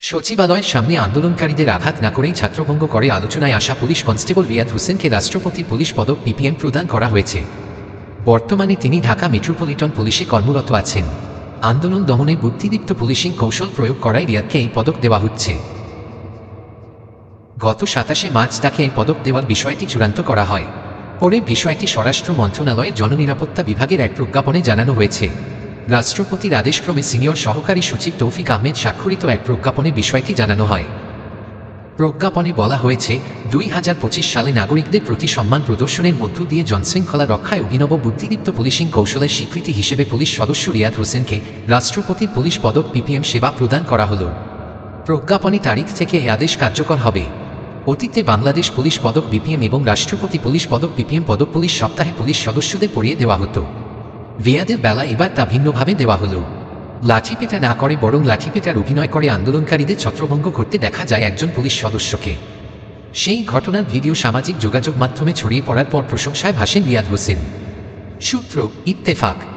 সচিবালয়ের সামনে আন্দোলনকারীদের আঘাত না করেই ছাত্রভঙ্গ করে আলোচনায় আসা পুলিশ কনস্টেবল রিয়াদ হোসেনকে রাষ্ট্রপতি পুলিশ পদক পিপিএম প্রদান করা হয়েছে। বর্তমানে তিনি ঢাকা মেট্রোপলিটন পুলিশে কর্মরত আছেন। আন্দোলন দমনে বুদ্ধিদীপ্ত পুলিশিং কৌশল প্রয়োগ করায় রিয়াদকে এই পদক দেওয়া হচ্ছে। গত ২৭ মার্চ তাকে এই পদক দেওয়ার বিষয়টি চূড়ান্ত করা হয়। পরে বিষয়টি স্বরাষ্ট্র মন্ত্রণালয়ের জননিরাপত্তা বিভাগের এক প্রজ্ঞাপনে জানানো হয়েছে। রাষ্ট্রপতির আদেশক্রমে সিনিয়র সহকারী সচিব তৌফিক আহমেদ স্বাক্ষরিত এক প্রজ্ঞাপনে বিষয়টি জানানো হয়। প্রজ্ঞাপনে বলা হয়েছে, ২০২৫ সালে নাগরিকদের প্রতি সম্মান প্রদর্শনের মধ্য দিয়ে জনশৃঙ্খলা রক্ষায় অভিনব বুদ্ধিদীপ্ত পুলিশিং কৌশলের স্বীকৃতি হিসেবে পুলিশ সদস্য রিয়াদ হোসেনকে রাষ্ট্রপতির পুলিশ পদক পিপিএম সেবা প্রদান করা হল। প্রজ্ঞাপনী তারিখ থেকে এ আদেশ কার্যকর হবে। অতীতে বাংলাদেশ পুলিশ পদক বিপিএম এবং রাষ্ট্রপতি পুলিশ পদক পিপিএম পদক পুলিশ সপ্তাহে পুলিশ সদস্যদের পড়িয়ে দেওয়া হতো। রিয়াদের বেলা এবার তা ভিন্নভাবে দেওয়া হলো। লাঠিপেটা না করে বরং লাঠিপেটার অভিনয় করে আন্দোলনকারীদের ছত্রভঙ্গ করতে দেখা যায় একজন পুলিশ সদস্যকে। সেই ঘটনার ভিডিও সামাজিক যোগাযোগ মাধ্যমে ছড়িয়ে পড়ার পর প্রশংসায় ভাসেন রিয়াদ হোসেন। সূত্র ইত্তেফাক।